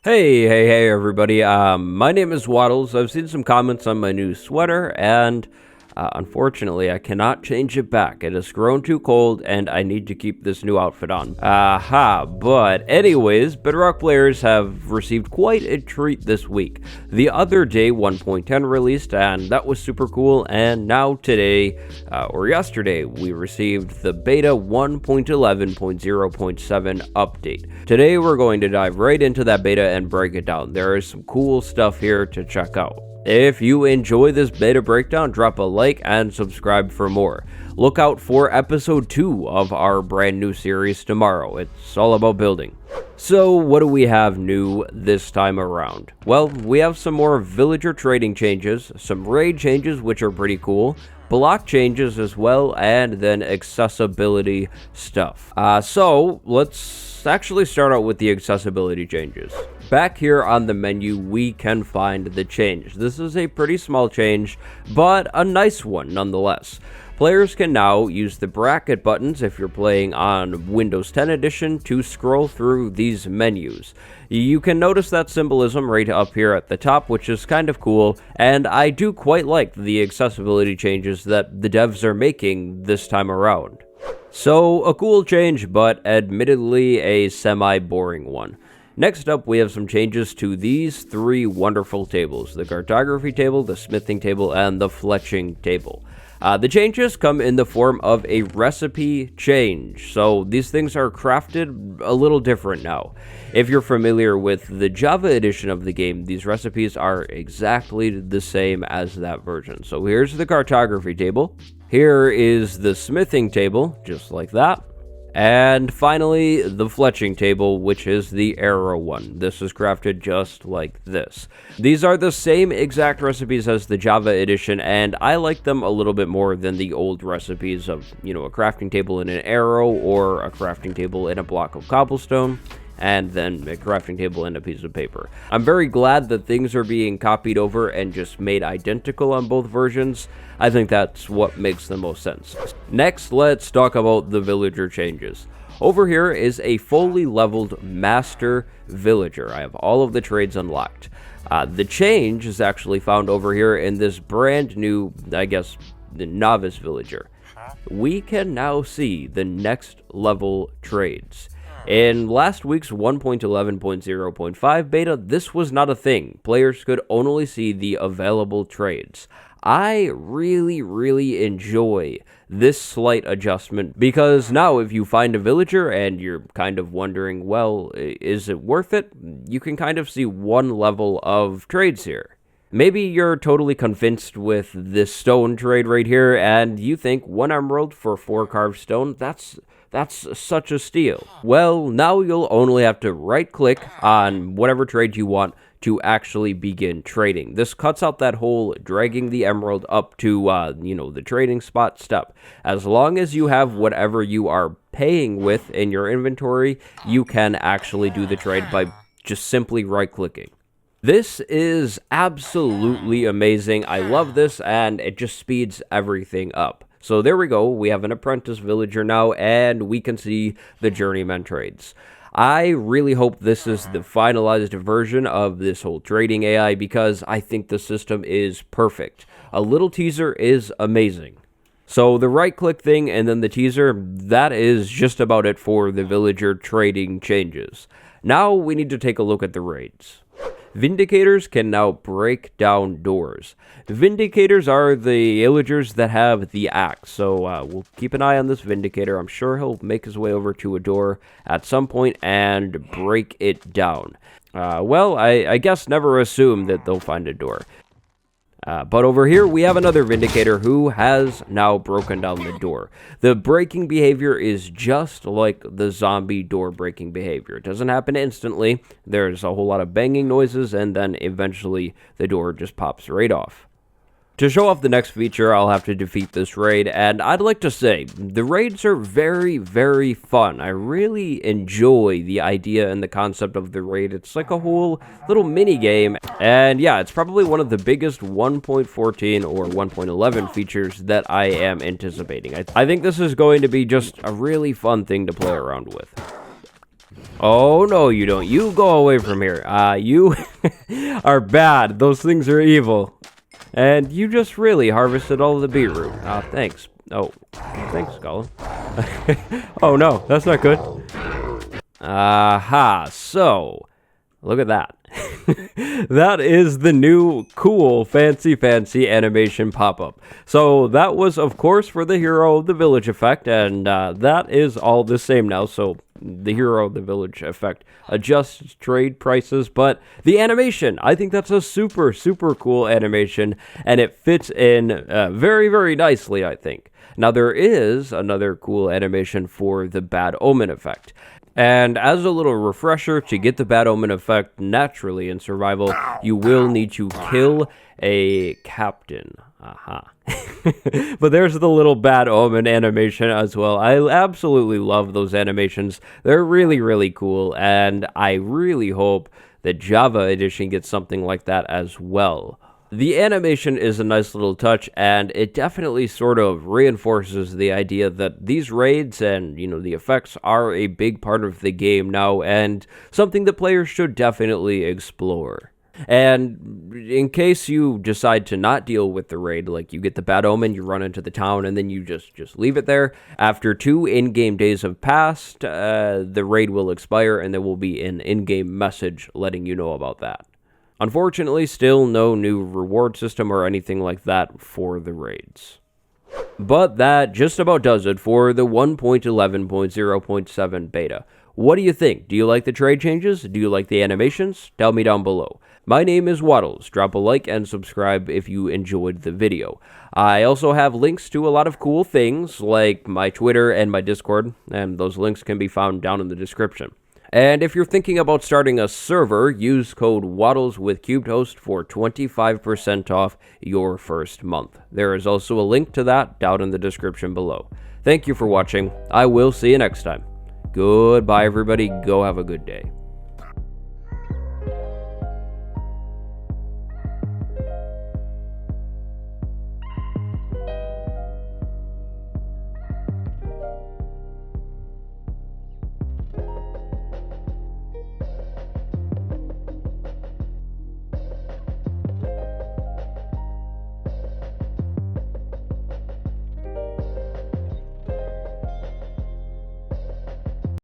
Hey, everybody. My name is Waddles. I've seen some comments on my new sweater, and unfortunately, I cannot change it back. It has grown too cold, and I need to keep this new outfit on. But anyways, Bedrock players have received quite a treat this week. The other day, 1.10 released, and that was super cool, and now today, or yesterday, we received the beta 1.11.0.7 update. Today, we're going to dive right into that beta and break it down. There is some cool stuff here to check out. If you enjoy this beta breakdown, drop a like and subscribe for more. Look out for episode 2 of our brand new series tomorrow. It's all about building. So what do we have new this time around? Well, we have some more villager trading changes, some raid changes which are pretty cool, block changes as well, and then accessibility stuff. So let's actually start out with the accessibility changes. Back here on the menu, we can find the change. This is a pretty small change, but a nice one nonetheless. Players can now use the bracket buttons if you're playing on Windows 10 Edition to scroll through these menus. You can notice that symbolism right up here at the top, which is kind of cool, and I do quite like the accessibility changes that the devs are making this time around. So, a cool change, but admittedly a semi-boring one. Next up, we have some changes to these three wonderful tables: the cartography table, the smithing table, and the fletching table. The changes come in the form of a recipe change, so these things are crafted a little different now. If you're familiar with the Java edition of the game, these recipes are exactly the same as that version. So here's the cartography table, here is the smithing table, just like that. And finally, the fletching table, which is the arrow one. This is crafted just like this. These are the same exact recipes as the Java edition, and I like them a little bit more than the old recipes of, a crafting table in an arrow, or a crafting table in a block of cobblestone, and then a crafting table and a piece of paper. I'm very glad that things are being copied over and just made identical on both versions. I think that's what makes the most sense. Next, let's talk about the villager changes. Over here is a fully leveled master villager. I have all of the trades unlocked. The change is actually found over here in this brand new, the novice villager. We can now see the next level trades. In last week's 1.11.0.5 beta, this was not a thing. Players could only see the available trades. I really enjoy this slight adjustment, because now if you find a villager and you're kind of wondering, well, is it worth it? You can kind of see one level of trades here. Maybe you're totally convinced with this stone trade right here, and you think 1 emerald for 4 carved stone, that's such a steal. Well, now you'll only have to right-click on whatever trade you want to actually begin trading. This cuts out that whole dragging the emerald up to, the trading spot step. As long as you have whatever you are paying with in your inventory, you can actually do the trade by just simply right-clicking. This is absolutely amazing. I love this, and it just speeds everything up. So there we go, we have an apprentice villager now, and we can see the journeyman trades. I really hope this is the finalized version of this whole trading AI, because I think the system is perfect. A little teaser is amazing. So the right-click thing and then the teaser, that is just about it for the villager trading changes. Now we need to take a look at the raids. Vindicators can now break down doors. Vindicators are the villagers that have the axe, so we'll keep an eye on this Vindicator. I'm sure he'll make his way over to a door at some point and break it down. I guess never assume that they'll find a door. But over here, we have another Vindicator who has now broken down the door. The breaking behavior is just like the zombie door breaking behavior. It doesn't happen instantly. There's a whole lot of banging noises, and then eventually the door just pops right off. To show off the next feature, I'll have to defeat this raid, and I'd like to say, the raids are very fun. I really enjoy the idea and the concept of the raid. It's like a whole little mini game, and yeah, it's probably one of the biggest 1.14 or 1.11 features that I am anticipating. I think this is going to be just a really fun thing to play around with. Oh, no, you don't. You go away from here. You are bad. Those things are evil. And you just really harvested all the beetroot. Thanks. Oh, thanks, Colin. Oh, no, that's not good. Aha, so, look at that. That is the new cool fancy animation pop-up. So that was of course for the hero of the village effect, and that is all the same now. So the hero of the village effect adjusts trade prices, but the animation, I think that's a super cool animation, and it fits in very nicely, I think. Now there is another cool animation for the bad omen effect. And as a little refresher, to get the bad omen effect naturally in survival, you will need to kill a captain. Aha. But there's the little bad omen animation as well. I absolutely love those animations. They're really cool, and I really hope that Java Edition gets something like that as well. The animation is a nice little touch, and it definitely sort of reinforces the idea that these raids and, the effects are a big part of the game now, and something that players should definitely explore. And in case you decide to not deal with the raid, like you get the bad omen, you run into the town, and then you just leave it there, after 2 in-game days have passed, the raid will expire, and there will be an in-game message letting you know about that. Unfortunately, still no new reward system or anything like that for the raids. But that just about does it for the 1.11.0.7 beta. What do you think? Do you like the trade changes? Do you like the animations? Tell me down below. My name is Waddles. Drop a like and subscribe if you enjoyed the video. I also have links to a lot of cool things like my Twitter and my Discord, and those links can be found down in the description. And if you're thinking about starting a server, use code Waddles with CubedHost for 25% off your first month. There is also a link to that down in the description below. Thank you for watching. I will see you next time. Goodbye, everybody. Go have a good day.